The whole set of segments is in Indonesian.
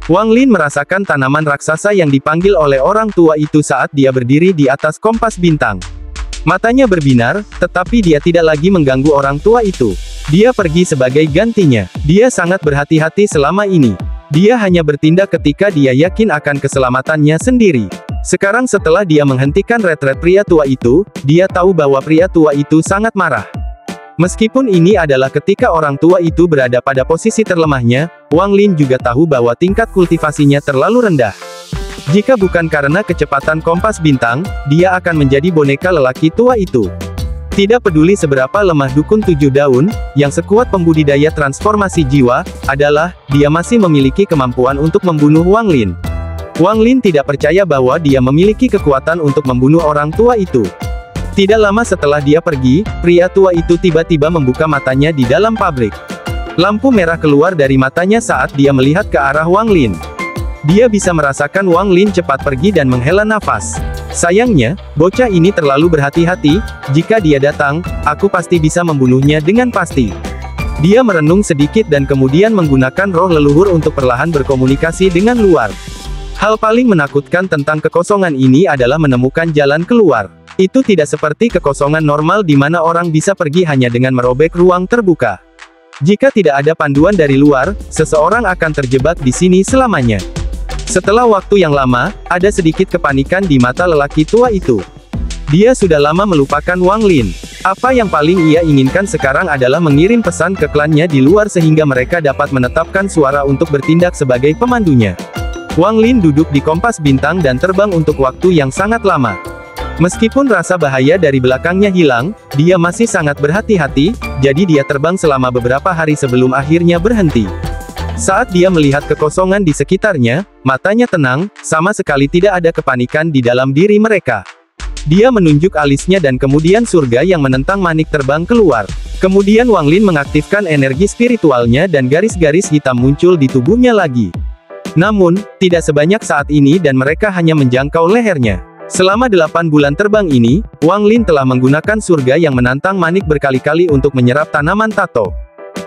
Wang Lin merasakan tanaman raksasa yang dipanggil oleh orang tua itu saat dia berdiri di atas kompas bintang. Matanya berbinar, tetapi dia tidak lagi mengganggu orang tua itu. Dia pergi sebagai gantinya. Dia sangat berhati-hati selama ini. Dia hanya bertindak ketika dia yakin akan keselamatannya sendiri. Sekarang setelah dia menghentikan retret pria tua itu, dia tahu bahwa pria tua itu sangat marah. Meskipun ini adalah ketika orang tua itu berada pada posisi terlemahnya, Wang Lin juga tahu bahwa tingkat kultivasinya terlalu rendah. Jika bukan karena kecepatan kompas bintang, dia akan menjadi boneka lelaki tua itu. Tidak peduli seberapa lemah dukun 7 daun, yang sekuat pembudidaya transformasi jiwa, adalah, dia masih memiliki kemampuan untuk membunuh Wang Lin. Wang Lin tidak percaya bahwa dia memiliki kekuatan untuk membunuh orang tua itu. Tidak lama setelah dia pergi, pria tua itu tiba-tiba membuka matanya di dalam pabrik. Lampu merah keluar dari matanya saat dia melihat ke arah Wang Lin. Dia bisa merasakan Wang Lin cepat pergi dan menghela nafas. Sayangnya, bocah ini terlalu berhati-hati, jika dia datang, aku pasti bisa membunuhnya dengan pasti. Dia merenung sedikit dan kemudian menggunakan roh leluhur untuk perlahan berkomunikasi dengan luar. Hal paling menakutkan tentang kekosongan ini adalah menemukan jalan keluar. Itu tidak seperti kekosongan normal di mana orang bisa pergi hanya dengan merobek ruang terbuka. Jika tidak ada panduan dari luar, seseorang akan terjebak di sini selamanya. Setelah waktu yang lama, ada sedikit kepanikan di mata lelaki tua itu. Dia sudah lama melupakan Wang Lin. Apa yang paling ia inginkan sekarang adalah mengirim pesan ke klannya di luar sehingga mereka dapat menetapkan suara untuk bertindak sebagai pemandunya. Wang Lin duduk di kompas bintang dan terbang untuk waktu yang sangat lama. Meskipun rasa bahaya dari belakangnya hilang, dia masih sangat berhati-hati, jadi dia terbang selama beberapa hari sebelum akhirnya berhenti. Saat dia melihat kekosongan di sekitarnya, matanya tenang, sama sekali tidak ada kepanikan di dalam diri mereka. Dia menunjuk alisnya dan kemudian surga yang menentang manik terbang keluar. Kemudian Wang Lin mengaktifkan energi spiritualnya dan garis-garis hitam muncul di tubuhnya lagi. Namun, tidak sebanyak saat ini dan mereka hanya menjangkau lehernya. Selama 8 bulan terbang ini, Wang Lin telah menggunakan surga yang menantang manik berkali-kali untuk menyerap tanaman tato.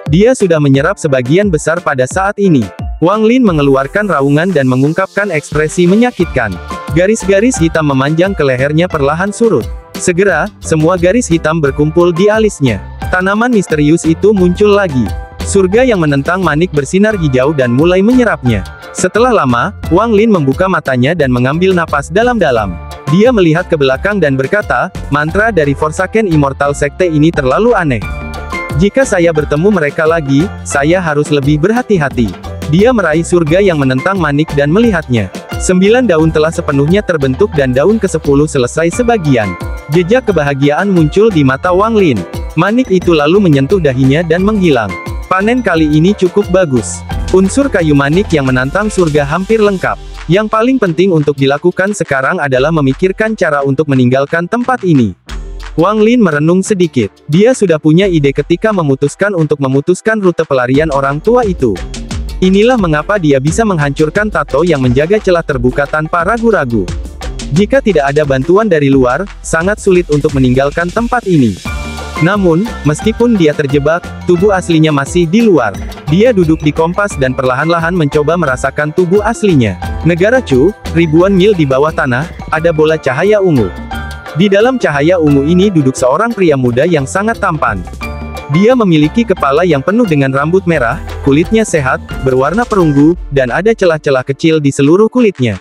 Dia sudah menyerap sebagian besar pada saat ini. Wang Lin mengeluarkan raungan dan mengungkapkan ekspresi menyakitkan. Garis-garis hitam memanjang ke lehernya perlahan surut. Segera, semua garis hitam berkumpul di alisnya. Tanaman misterius itu muncul lagi. Surga yang menentang manik bersinar hijau dan mulai menyerapnya. Setelah lama, Wang Lin membuka matanya dan mengambil napas dalam-dalam. Dia melihat ke belakang dan berkata, mantra dari Forsaken Immortal Sekte ini terlalu aneh. Jika saya bertemu mereka lagi, saya harus lebih berhati-hati. Dia meraih surga yang menentang manik dan melihatnya. 9 daun telah sepenuhnya terbentuk dan daun ke-10 selesai sebagian. Jejak kebahagiaan muncul di mata Wang Lin. Manik itu lalu menyentuh dahinya dan menghilang. Panen kali ini cukup bagus. Unsur kayu manik yang menantang surga hampir lengkap. Yang paling penting untuk dilakukan sekarang adalah memikirkan cara untuk meninggalkan tempat ini. Wang Lin merenung sedikit. Dia sudah punya ide ketika memutuskan untuk memutuskan rute pelarian orang tua itu. Inilah mengapa dia bisa menghancurkan tato yang menjaga celah terbuka tanpa ragu-ragu. Jika tidak ada bantuan dari luar, sangat sulit untuk meninggalkan tempat ini. Namun, meskipun dia terjebak, tubuh aslinya masih di luar. Dia duduk di kompas dan perlahan-lahan mencoba merasakan tubuh aslinya. Negara Chu, ribuan mil di bawah tanah, ada bola cahaya ungu. Di dalam cahaya ungu ini duduk seorang pria muda yang sangat tampan. Dia memiliki kepala yang penuh dengan rambut merah, kulitnya sehat, berwarna perunggu, dan ada celah-celah kecil di seluruh kulitnya.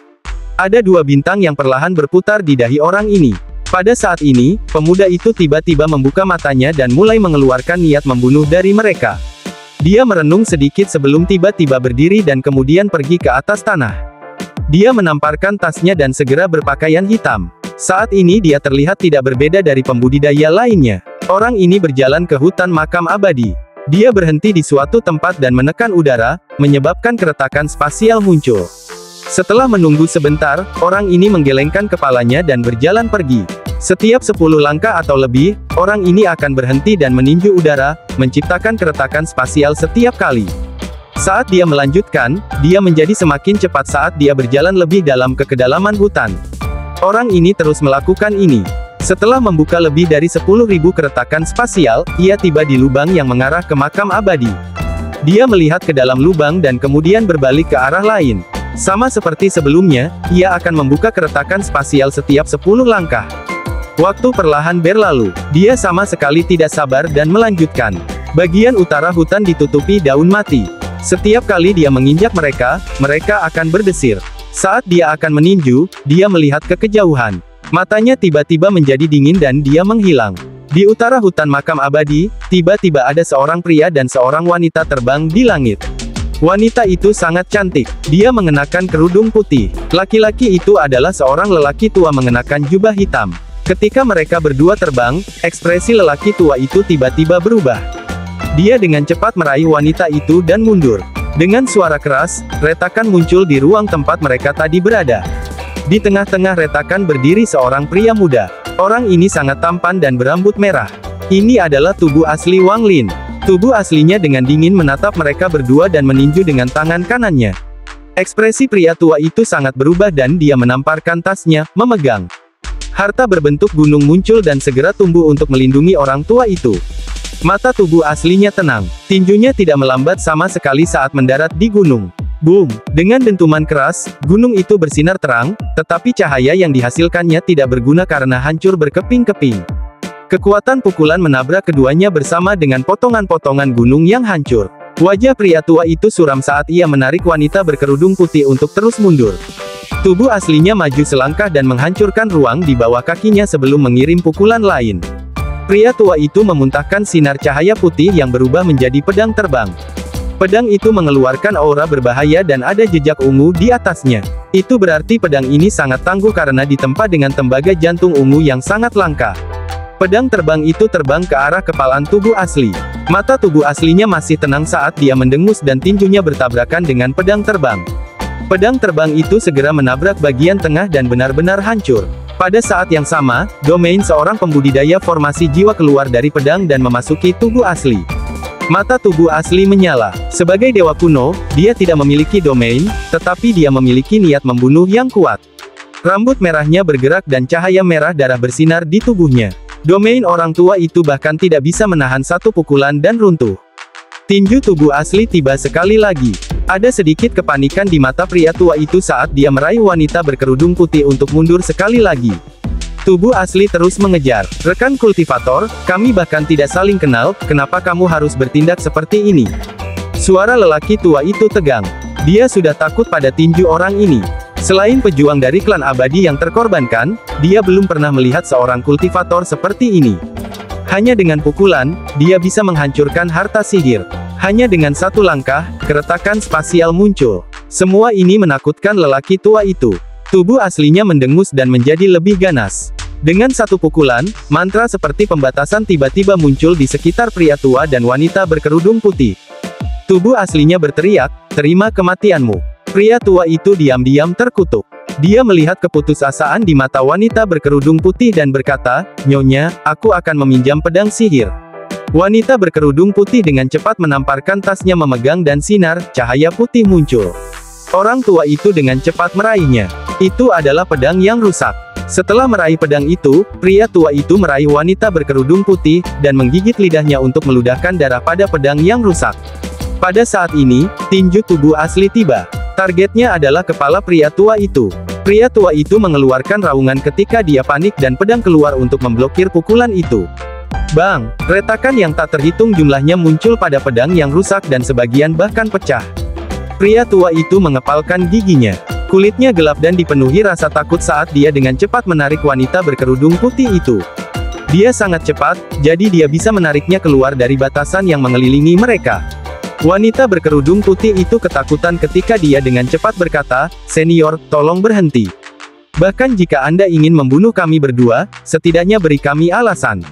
Ada 2 bintang yang perlahan berputar di dahi orang ini. Pada saat ini, pemuda itu tiba-tiba membuka matanya dan mulai mengeluarkan niat membunuh dari mereka. Dia merenung sedikit sebelum tiba-tiba berdiri dan kemudian pergi ke atas tanah. Dia menamparkan tasnya dan segera berpakaian hitam. Saat ini dia terlihat tidak berbeda dari pembudidaya lainnya. Orang ini berjalan ke hutan makam abadi. Dia berhenti di suatu tempat dan menekan udara, menyebabkan keretakan spasial muncul. Setelah menunggu sebentar, orang ini menggelengkan kepalanya dan berjalan pergi. Setiap 10 langkah atau lebih, orang ini akan berhenti dan meninju udara, menciptakan keretakan spasial setiap kali. Saat dia melanjutkan, dia menjadi semakin cepat saat dia berjalan lebih dalam ke kedalaman hutan. Orang ini terus melakukan ini. Setelah membuka lebih dari 10.000 keretakan spasial, ia tiba di lubang yang mengarah ke makam abadi. Dia melihat ke dalam lubang dan kemudian berbalik ke arah lain. Sama seperti sebelumnya, ia akan membuka keretakan spasial setiap 10 langkah. Waktu perlahan berlalu. Dia sama sekali tidak sabar dan melanjutkan. Bagian utara hutan ditutupi daun mati. Setiap kali dia menginjak mereka, mereka akan berdesir. Saat dia akan meninju, dia melihat ke kejauhan. Matanya tiba-tiba menjadi dingin dan dia menghilang. Di utara hutan makam abadi, tiba-tiba ada seorang pria dan seorang wanita terbang di langit. Wanita itu sangat cantik. Dia mengenakan kerudung putih. Laki-laki itu adalah seorang lelaki tua mengenakan jubah hitam. Ketika mereka berdua terbang, ekspresi lelaki tua itu tiba-tiba berubah. Dia dengan cepat meraih wanita itu dan mundur. Dengan suara keras, retakan muncul di ruang tempat mereka tadi berada. Di tengah-tengah retakan berdiri seorang pria muda. Orang ini sangat tampan dan berambut merah. Ini adalah tubuh asli Wang Lin. Tubuh aslinya dengan dingin menatap mereka berdua dan meninju dengan tangan kanannya. Ekspresi pria tua itu sangat berubah dan dia menamparkan tasnya, memegang. Harta berbentuk gunung muncul dan segera tumbuh untuk melindungi orang tua itu. Mata tubuh aslinya tenang. Tinjunya tidak melambat sama sekali saat mendarat di gunung. Boom! Dengan dentuman keras, gunung itu bersinar terang, tetapi cahaya yang dihasilkannya tidak berguna karena hancur berkeping-keping. Kekuatan pukulan menabrak keduanya bersama dengan potongan-potongan gunung yang hancur. Wajah pria tua itu suram saat ia menarik wanita berkerudung putih untuk terus mundur. Tubuh aslinya maju selangkah dan menghancurkan ruang di bawah kakinya sebelum mengirim pukulan lain. Pria tua itu memuntahkan sinar cahaya putih yang berubah menjadi pedang terbang. Pedang itu mengeluarkan aura berbahaya dan ada jejak ungu di atasnya. Itu berarti pedang ini sangat tangguh karena ditempa dengan tembaga jantung ungu yang sangat langka. Pedang terbang itu terbang ke arah kepalan tubuh asli. Mata tubuh aslinya masih tenang saat dia mendengus dan tinjunya bertabrakan dengan pedang terbang. Pedang terbang itu segera menabrak bagian tengah dan benar-benar hancur. Pada saat yang sama, domain seorang pembudidaya formasi jiwa keluar dari pedang dan memasuki tubuh asli. Mata tubuh asli menyala. Sebagai dewa kuno, dia tidak memiliki domain, tetapi dia memiliki niat membunuh yang kuat. Rambut merahnya bergerak dan cahaya merah darah bersinar di tubuhnya. Domain orang tua itu bahkan tidak bisa menahan satu pukulan dan runtuh. Tinju tubuh asli tiba sekali lagi. Ada sedikit kepanikan di mata pria tua itu saat dia meraih wanita berkerudung putih untuk mundur sekali lagi. Tubuh asli terus mengejar. Rekan kultivator, kami bahkan tidak saling kenal, kenapa kamu harus bertindak seperti ini? Suara lelaki tua itu tegang. Dia sudah takut pada tinju orang ini. Selain pejuang dari klan abadi yang terkorbankan, dia belum pernah melihat seorang kultivator seperti ini. Hanya dengan pukulan, dia bisa menghancurkan harta sihir. Hanya dengan satu langkah, keretakan spasial muncul. Semua ini menakutkan lelaki tua itu. Tubuh aslinya mendengus dan menjadi lebih ganas. Dengan satu pukulan, mantra seperti pembatasan tiba-tiba muncul di sekitar pria tua dan wanita berkerudung putih. Tubuh aslinya berteriak, "Terima kematianmu." Pria tua itu diam-diam terkutuk. Dia melihat keputusasaan di mata wanita berkerudung putih dan berkata, "Nyonya, aku akan meminjam pedang sihir." Wanita berkerudung putih dengan cepat menamparkan tasnya memegang dan sinar, cahaya putih muncul. Orang tua itu dengan cepat meraihnya. Itu adalah pedang yang rusak. Setelah meraih pedang itu, pria tua itu meraih wanita berkerudung putih, dan menggigit lidahnya untuk meludahkan darah pada pedang yang rusak. Pada saat ini, tinju tubuh asli tiba. Targetnya adalah kepala pria tua itu. Pria tua itu mengeluarkan raungan ketika dia panik dan pedang keluar untuk memblokir pukulan itu. Bang! Retakan yang tak terhitung jumlahnya muncul pada pedang yang rusak dan sebagian bahkan pecah. Pria tua itu mengepalkan giginya. Kulitnya gelap dan dipenuhi rasa takut saat dia dengan cepat menarik wanita berkerudung putih itu. Dia sangat cepat, jadi dia bisa menariknya keluar dari batasan yang mengelilingi mereka. Wanita berkerudung putih itu ketakutan ketika dia dengan cepat berkata, "Senior, tolong berhenti. Bahkan jika Anda ingin membunuh kami berdua, setidaknya beri kami alasan."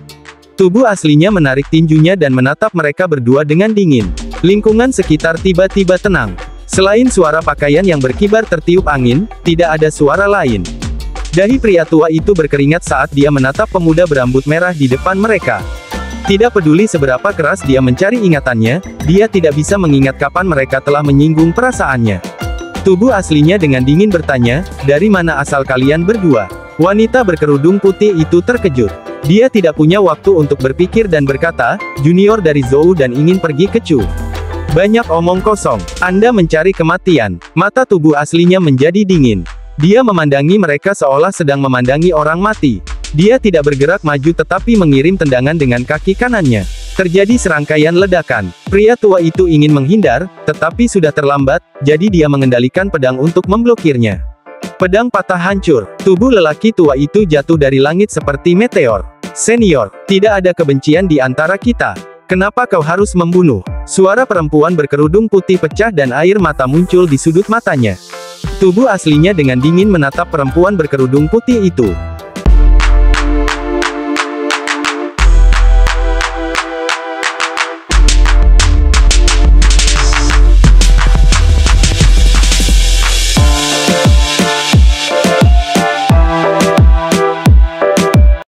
Tubuh aslinya menarik tinjunya dan menatap mereka berdua dengan dingin. Lingkungan sekitar tiba-tiba tenang. Selain suara pakaian yang berkibar tertiup angin, tidak ada suara lain. Dahi pria tua itu berkeringat saat dia menatap pemuda berambut merah di depan mereka. Tidak peduli seberapa keras dia mencari ingatannya, dia tidak bisa mengingat kapan mereka telah menyinggung perasaannya. Tubuh aslinya dengan dingin bertanya, "Dari mana asal kalian berdua?" Wanita berkerudung putih itu terkejut. Dia tidak punya waktu untuk berpikir dan berkata, "Junior dari Zhou dan ingin pergi ke Chu." Banyak omong kosong. Anda mencari kematian. Mata tubuh aslinya menjadi dingin. Dia memandangi mereka seolah sedang memandangi orang mati. Dia tidak bergerak maju tetapi mengirim tendangan dengan kaki kanannya. Terjadi serangkaian ledakan. Pria tua itu ingin menghindar, tetapi sudah terlambat, jadi dia mengendalikan pedang untuk memblokirnya. Pedang patah hancur. Tubuh lelaki tua itu jatuh dari langit seperti meteor. Senior, tidak ada kebencian di antara kita. Kenapa kau harus membunuh? Suara perempuan berkerudung putih pecah dan air mata muncul di sudut matanya. Tubuh aslinya dengan dingin menatap perempuan berkerudung putih itu.